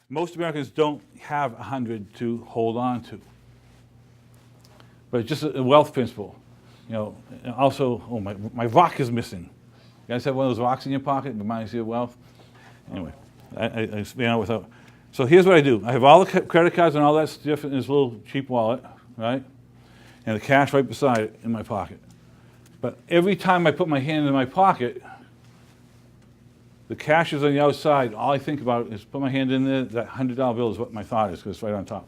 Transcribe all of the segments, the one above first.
Most Americans don't have 100 to hold on to. But it's just a wealth principle. You know, and also, oh, my rock is missing. You guys have one of those rocks in your pocket, reminds you of wealth? Anyway, I ran out without. So here's what I do. I have all the credit cards and all that stuff in this little cheap wallet, right? And the cash right beside it in my pocket. But every time I put my hand in my pocket, the cash is on the outside. All I think about is put my hand in there. That $100 bill is what my thought is, because it's right on top.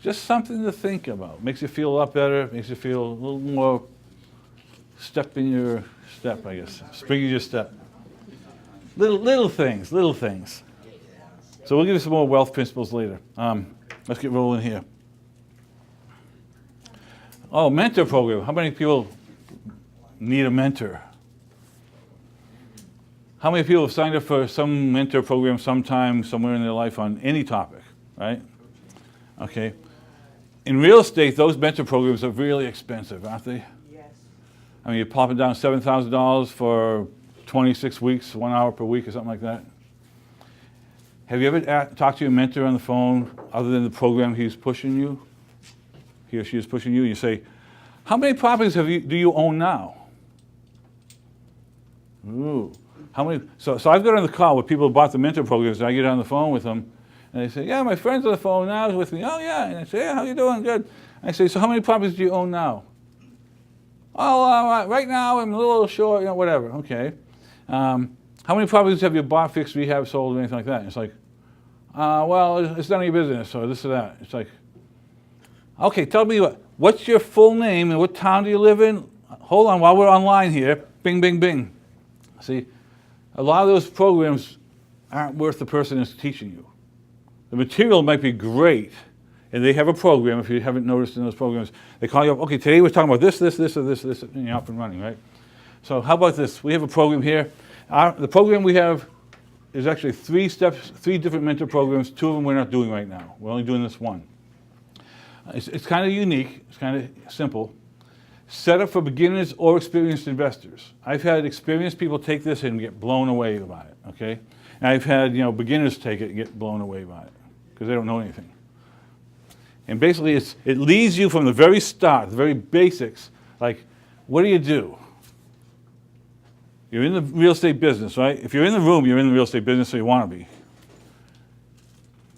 Just something to think about. Makes you feel a lot better. Makes you feel a little more step in your step, I guess. Spring in your step. Little things, little things. So we'll give you some more wealth principles later. Let's get rolling here. Oh, mentor program. How many people need a mentor? How many people have signed up for some mentor program sometime, somewhere in their life on any topic, right? Okay. In real estate, those mentor programs are really expensive, aren't they? Yes. I mean, you're popping down $7,000 for 26 weeks, 1 hour per week or something like that. Have you ever talked to your mentor on the phone other than the program he's pushing you? He or she is pushing you, and you say, how many properties do you own now? Ooh. How many? So I've got on the call with people who bought the mentor programs, and I get on the phone with them, and they say, yeah, my friend's on the phone now, he's with me. Oh, yeah. And I say, yeah, how you doing? Good. And I say, so how many properties do you own now? Oh, right now I'm a little short, you know, whatever. Okay. How many properties have you bought, fixed, rehab, sold, or anything like that? And it's like, well, it's none of your business, or this or that. It's like, okay, tell me what's your full name and what town do you live in? Hold on, while we're online here, bing, bing, bing. See, a lot of those programs aren't worth the person that's teaching you. The material might be great, and they have a program, if you haven't noticed in those programs, they call you up, okay, today we're talking about this, this, this, or this, this, and you're up and running, right? So how about this? We have a program here. The program we have is actually 3 steps, 3 different mentor programs. 2 of them we're not doing right now. We're only doing this one. It's kind of unique. It's kind of simple. Set up for beginners or experienced investors. I've had experienced people take this and get blown away by it, okay? And I've had, beginners take it and get blown away by it because they don't know anything. And basically, it leads you from the very start, the very basics, like, what do you do? You're in the real estate business, right? If you're in the room, you're in the real estate business, so you want to be.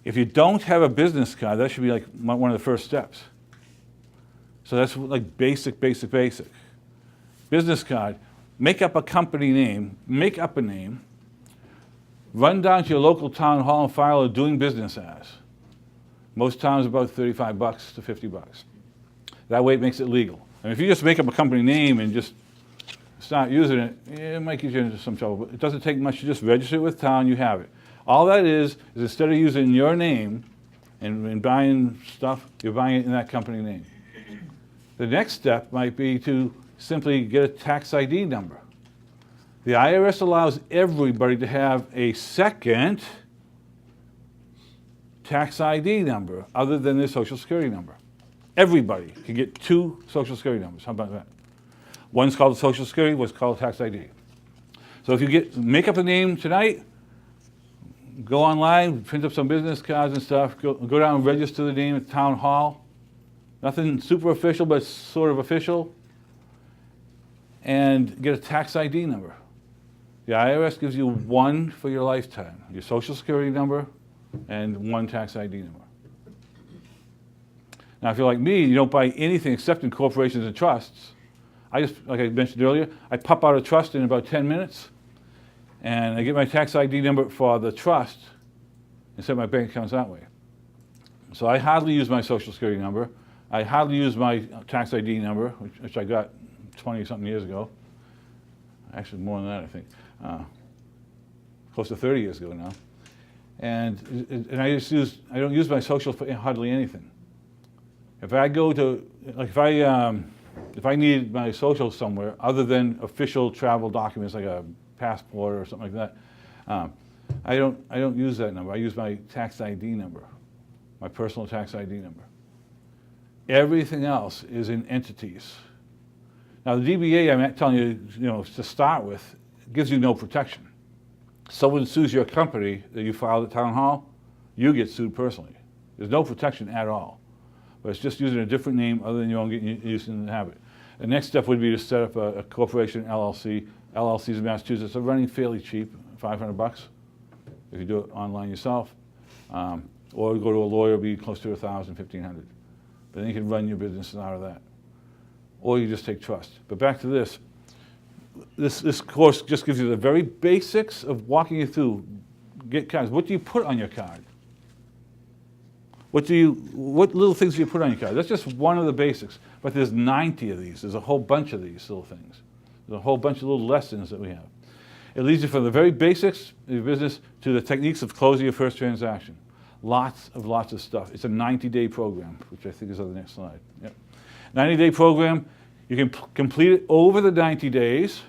If you don't have a business card, that should be like one of the first steps. So that's like basic. Business card, make up a company name, make up a name, run down to your local town hall and file a doing business as. Most towns about $35 to $50. That way it makes it legal. And if you just make up a company name and just start using it, it might get you into some trouble. But it doesn't take much. You just register it with town, you have it. All that is instead of using your name and buying stuff, you're buying it in that company name. The next step might be to simply get a tax ID number. The IRS allows everybody to have a second tax ID number other than their Social Security number. Everybody can get 2 Social Security numbers. How about that? One's called Social Security, one's called tax ID. So if you make up a name tonight, go online, print up some business cards and stuff, go down and register the name at town hall. Nothing super official, but sort of official. And get a tax ID number. The IRS gives you 1 for your lifetime, your Social Security number and 1 tax ID number. Now, if you're like me, you don't buy anything except in corporations and trusts. I just, like I mentioned earlier, I pop out a trust in about 10 minutes, and I get my tax ID number for the trust and set my bank accounts that way. So I hardly use my Social Security number. I hardly use my tax ID number, which I got 20-something years ago. Actually, more than that, I think. Close to 30 years ago now. And I don't use my social for hardly anything. If I go to, like if I need my social somewhere other than official travel documents like a passport or something like that, I don't use that number. I use my tax ID number, my personal tax ID number. Everything else is in entities. Now the DBA, I'm telling you, to start with, gives you no protection. Someone sues your company that you filed at town hall, you get sued personally. There's no protection at all. But it's just using a different name other than your own getting used in the habit. The next step would be to set up a corporation, LLC. LLCs in Massachusetts are running fairly cheap, $500 if you do it online yourself. Or go to a lawyer, be close to $1,000, $1,500. But then you can run your business out of that. Or you just take trust. But back to this. This course just gives you the very basics of walking you through. Get cards. What do you put on your card? What little things do you put on your card? That's just one of the basics. But there's 90 of these. There's a whole bunch of these little things. There's a whole bunch of little lessons that we have. It leads you from the very basics of your business to the techniques of closing your first transaction. Lots of stuff. It's a 90-day program, which I think is on the next slide. Yep. 90-day program. You can complete it over the 90 days,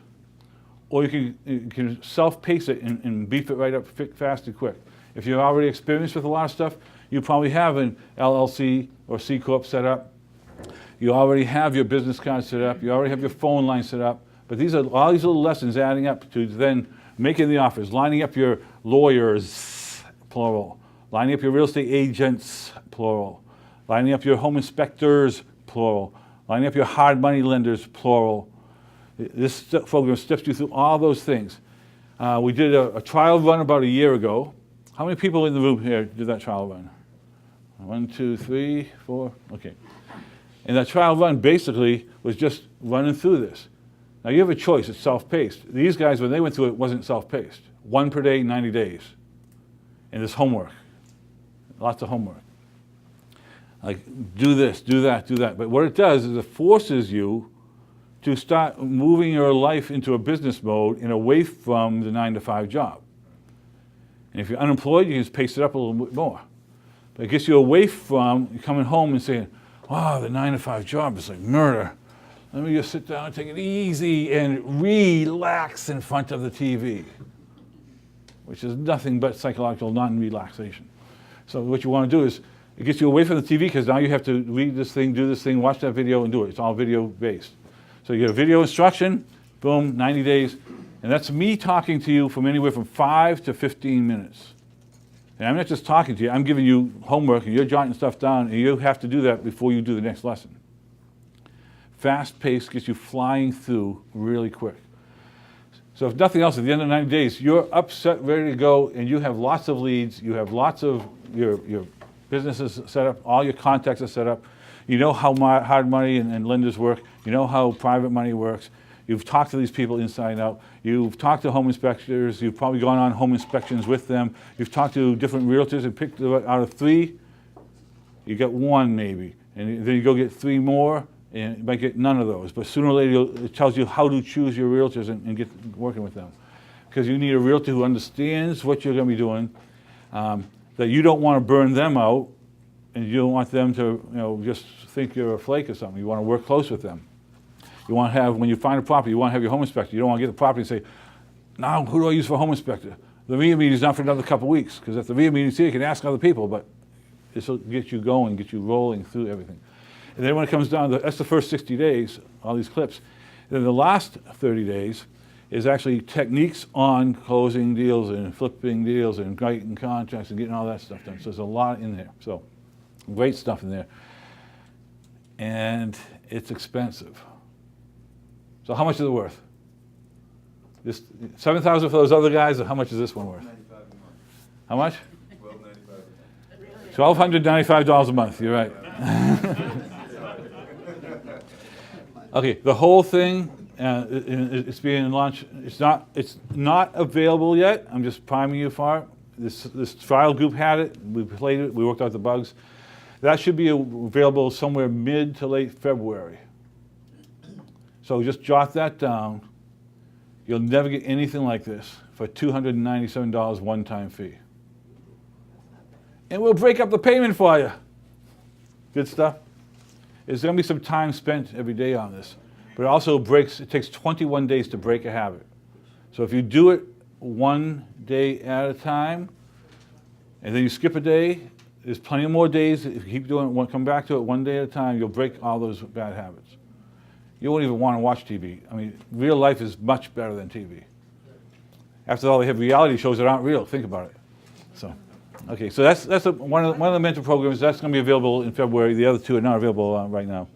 or you can self-pace it and beef it right up fast and quick. If you're already experienced with a lot of stuff, you probably have an LLC or C Corp set up. You already have your business card set up. You already have your phone line set up. But these are all these little lessons adding up to then making the offers, lining up your lawyers, plural, lining up your real estate agents, plural, lining up your home inspectors, plural, lining up your hard money lenders, plural. This program steps you through all those things. We did a trial run about a year ago. How many people in the room here did that trial run? 1, 2, 3, 4, okay. And that trial run basically was just running through this. Now you have a choice, it's self-paced. These guys, when they went through it, wasn't self-paced. 1 per day, 90 days. And there's homework, lots of homework. Like, do this, do that, do that. But what it does is it forces you to start moving your life into a business mode and away from the 9-to-5 job. And if you're unemployed, you can just pace it up a little bit more. But it gets you away from coming home and saying, wow, the 9-to-5 job is like murder. Let me just sit down and take it easy and relax in front of the TV, which is nothing but psychological non-relaxation. So what you want to do is, it gets you away from the TV because now you have to read this thing, do this thing, watch that video and do it. It's all video based. So you get a video instruction, boom, 90 days. And that's me talking to you from anywhere from 5 to 15 minutes. And I'm not just talking to you, I'm giving you homework and you're jotting stuff down and you have to do that before you do the next lesson. Fast pace gets you flying through really quick. So if nothing else, at the end of 90 days, you're upset, ready to go, and you have lots of leads, you have lots of your business is set up, all your contacts are set up, you know how hard money and lenders work, you know how private money works, you've talked to these people inside and out, you've talked to home inspectors, you've probably gone on home inspections with them, you've talked to different realtors and picked out of 3, you get 1 maybe, and then you go get 3 more, and you might get none of those. But sooner or later, it tells you how to choose your realtors and get working with them. Because you need a realtor who understands what you're going to be doing, that you don't want to burn them out, and you don't want them to just think you're a flake or something. You want to work close with them. You want to have, when you find a property, you want to have your home inspector. You don't want to get the property and say, now who do I use for a home inspector? The RIA meeting's not for another couple of weeks, because if the RIA meeting's here, you can ask other people, but this will get you going, get you rolling through everything. And then when it comes down to, that's the first 60 days, all these clips. Then the last 30 days is actually techniques on closing deals and flipping deals and writing contracts and getting all that stuff done. So there's a lot in there. So great stuff in there. And it's expensive. So how much is it worth? This $7,000 for those other guys, or how much is this one worth? $95 a month. How much? $1,295 a month, you're right. Okay, the whole thing, it's being launched. It's not available yet. I'm just priming you for it. This trial group had it. We played it. We worked out the bugs. That should be available somewhere mid to late February. So just jot that down. You'll never get anything like this for $297 one-time fee. And we'll break up the payment for you. Good stuff. There's going to be some time spent every day on this. But it takes 21 days to break a habit. So if you do it 1 day at a time, and then you skip a day, there's plenty of more days. If you keep doing it, come back to it 1 day at a time, you'll break all those bad habits. You won't even want to watch TV. I mean, real life is much better than TV. After all, they have reality shows that aren't real. Think about it. So, Okay, so that's one of the mentor programs. That's going to be available in February. The other two are not available right now.